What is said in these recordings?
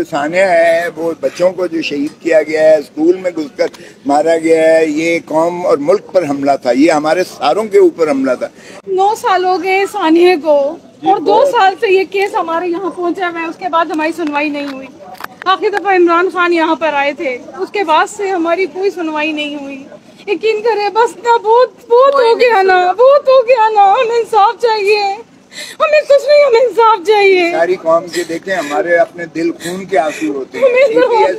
सानिया है वो बच्चों को जो शहीद किया गया है, स्कूल में घुसकर मारा गया है, ये कौम और मुल्क पर हमला था, ये हमारे सारों के ऊपर हमला था। 9 साल हो गए सानिया को और 2 साल से ये केस हमारे यहाँ पहुँचा हुआ है। उसके बाद हमारी सुनवाई नहीं हुई। आखिरी दफा इमरान खान यहाँ पर आए थे, उसके बाद से हमारी कोई सुनवाई नहीं हुई। यकीन करें बस ना, बहुत हो गया ना, बहुत हो गया ना। हमें इंसाफ चाहिए, हमें कुछ नहीं, हमें इंसाफ चाहिए। सारी कौम के देखें, हमारे अपने दिल खून के आंसू होते हैं।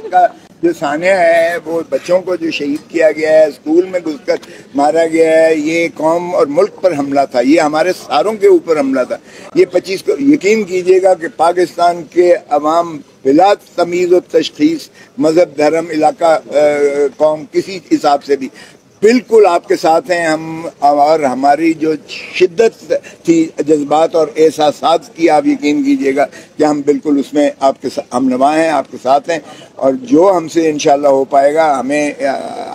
का जो सानिया है वो बच्चों को जो शहीद किया गया है, स्कूल में घुसकर मारा गया है, ये कौम और मुल्क पर हमला था, ये हमारे सारों के ऊपर हमला था। ये 25 को यकीन कीजिएगा कि पाकिस्तान के अवाम बिला तमीज़ व तशख़ीस, मज़हब, धर्म, इलाका, कौम, किसी हिसाब से भी बिल्कुल आपके साथ हैं हम। और हमारी जो शिद्दत थी जज्बात और एहसासात की, आप यकीन कीजिएगा कि हम बिल्कुल उसमें आपके हमनवा हैं, आपके साथ हैं। और जो हमसे इंशाल्लाह हो पाएगा, हमें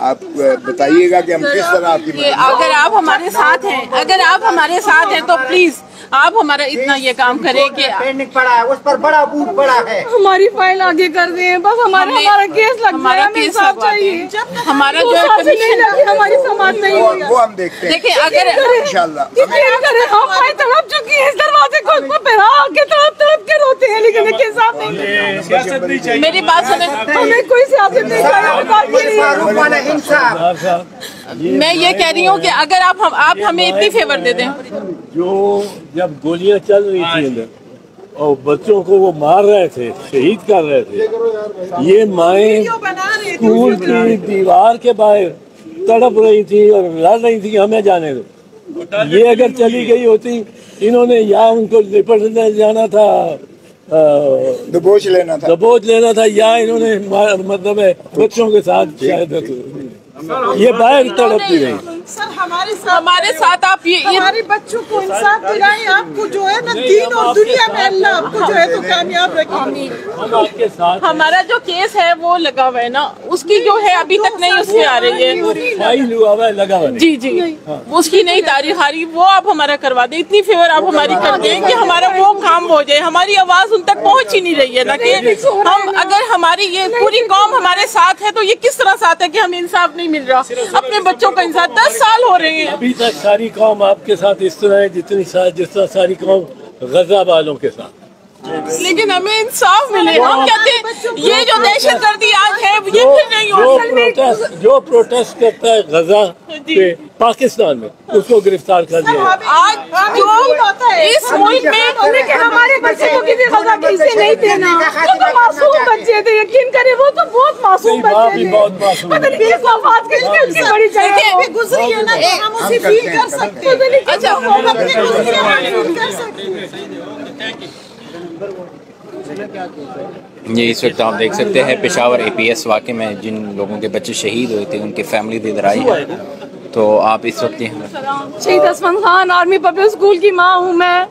आप बताइएगा कि हम किस तरह आपकी अगर आप हमारे साथ हैं, अगर आप हमारे साथ हैं तो प्लीज आप हमारा इतना ये काम करें कि पेंडिंग पड़ा है, उस पर बड़ा बूट पड़ा है, हमारी फाइल आगे कर दें, बस हमारा केस लग जाए, हमें इंसाफ चाहिए। हमारा जो हमारी समाज नहीं वो हम देखते हैं। देखिए अगर इंशाल्लाह तड़प चुकी है, इस दरवाजे को तड़प के रोते हैं, लेकिन इंसाफ नहीं। मेरी बात सुने, हमें कोई सियासत नहीं, मैं ये कह रही हूँ कि अगर आप हमें इतनी फेवर दे दें। जो जब गोलियां चल रही थी अंदर और बच्चों को वो मार रहे थे, शहीद कर रहे थे, ये माएँ स्कूल की दीवार के बाहर तड़प रही थी और लड़ रही थी हमें जाने दो। ये अगर चली गई होती, इन्होंने या उनको लिपट जाना था, दबोच लेना था, या इन्होंने मतलब है बच्चों के साथ शायद ये बाहर तड़पती रही। सर हमारे साथ आप ये हमारे बच्चों को इंसाफ दिलाएं। आपको जो है ना दीन और दुनिया में अल्लाह आपको जो है तो कामयाब रखेंगे। हमारा जो केस है वो लगा हुआ है ना, उसकी जो है अभी तक नहीं उसमें आ रही है, फाइल हुआ है लगा हुआ। जी उसकी नई तारीख आ रही, वो आप हमारा करवा दें। इतनी फेवर आप हमारी कर दें कि हमारा वो काम हो जाए। हमारी आवाज उन तक पहुँच ही नहीं रही है ना, कि हम अगर हमारी ये पूरी कौम हमारे साथ है तो ये किस तरह साथ है कि हमें इंसाफ नहीं मिल रहा। अपने बच्चों का इंसाफ 10 साल हो रहे हैं, अभी तक सारी कौम आपके साथ इस तरह है जिस तरह सारी कौम गजा वालों के साथ, लेकिन हमें इंसाफ मिले। हम कहते हैं ये जो दहशतगर्दी आज है ये फिर नहीं हो। जो प्रोटेस्ट करता है गजा पे पाकिस्तान में, उसको गिरफ्तार कर दिया। आज जो इस मुल्क में, लेकिन हमारे बच्चे को किसी गजा कैसे नहीं देना, वो तो मासूम बच्चे थे, यकीन करें वो तो बहुत मासूम बच्चे थे। बहुत मासूम बड़ी जगह गुजरी है ना, हम उसे फील कर सकते हैं। अच्छा कर सकते हैं। ये इस वक्त आप देख सकते हैं पेशावर APS वाक़े में जिन लोगों के बच्चे शहीद हुए थे उनकी फैमिली इधर आई है। तो आप इस वक्त शहीद असफान खान आर्मी पब्लिक स्कूल की माँ हूँ मैं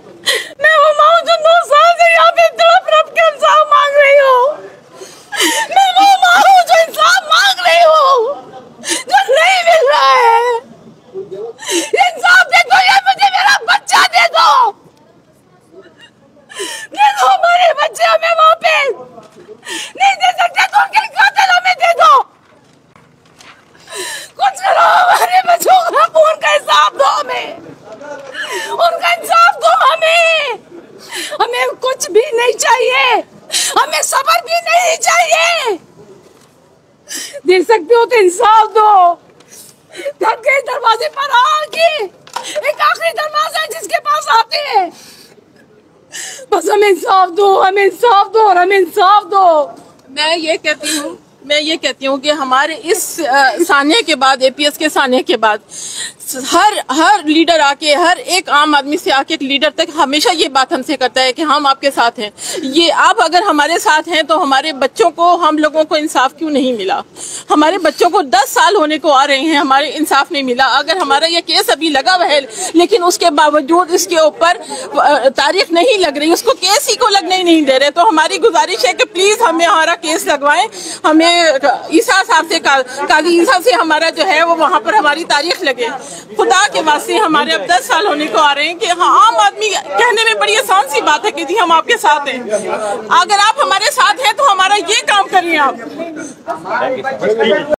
वो माँ हूँ जो 9 साल से यहाँ पे तड़प के इंसाफ मांग रही हूँ। मैं वो माँ हूँ जो इंसाफ मांग रही हूँ, जो नहीं मिल रहा है। इंसाफ दे दो या मुझे मेरा बच्चा दे दो, हमारे बच्चे हमें वापस नहीं दे सकते तो उनके कातिल हमें दे दो। कुछ करो, हमारे बच्चों का खून का इंसाफ दो, हमें उनका इंसाफ दो। हमें कुछ भी नहीं चाहिए, हमें सब्र भी नहीं चाहिए। दे सकते हो तो इंसाफ दो। थक गए दरवाजे पर आके, एक आखिरी दरवाजा है जिसके पास आते हैं। बस हमें इंसाफ दो, हमें इंसाफ दो और हमें इंसाफ दो। मैं ये कहती हूँ कि हमारे इस सानिया के बाद, APS के सानिया के बाद हर लीडर आके, हर एक आम आदमी से आके एक लीडर तक हमेशा ये बात हमसे करता है कि हम आपके साथ हैं। ये आप अगर हमारे साथ हैं तो हमारे बच्चों को, हम लोगों को इंसाफ क्यों नहीं मिला? हमारे बच्चों को 10 साल होने को आ रहे हैं, हमारे इंसाफ नहीं मिला। अगर हमारा ये केस अभी लगा हुआ है लेकिन उसके बावजूद इसके ऊपर तारीख नहीं लग रही, उसको केस ही को लगने ही नहीं दे रहे, तो हमारी गुजारिश है कि प्लीज हमें हमारा केस लगवाएं। हमें ईसा साहब से, काजी ईसा से हमारा जो है वो वहाँ पर हमारी तारीख लगे। खुदा के वास्ते हमारे अब 10 साल होने को आ रहे हैं कि हाँ, आम आदमी कहने में बड़ी आसान सी बात है कि जी हम आपके साथ हैं। अगर आप हमारे साथ हैं तो हमारा ये काम करिए आप।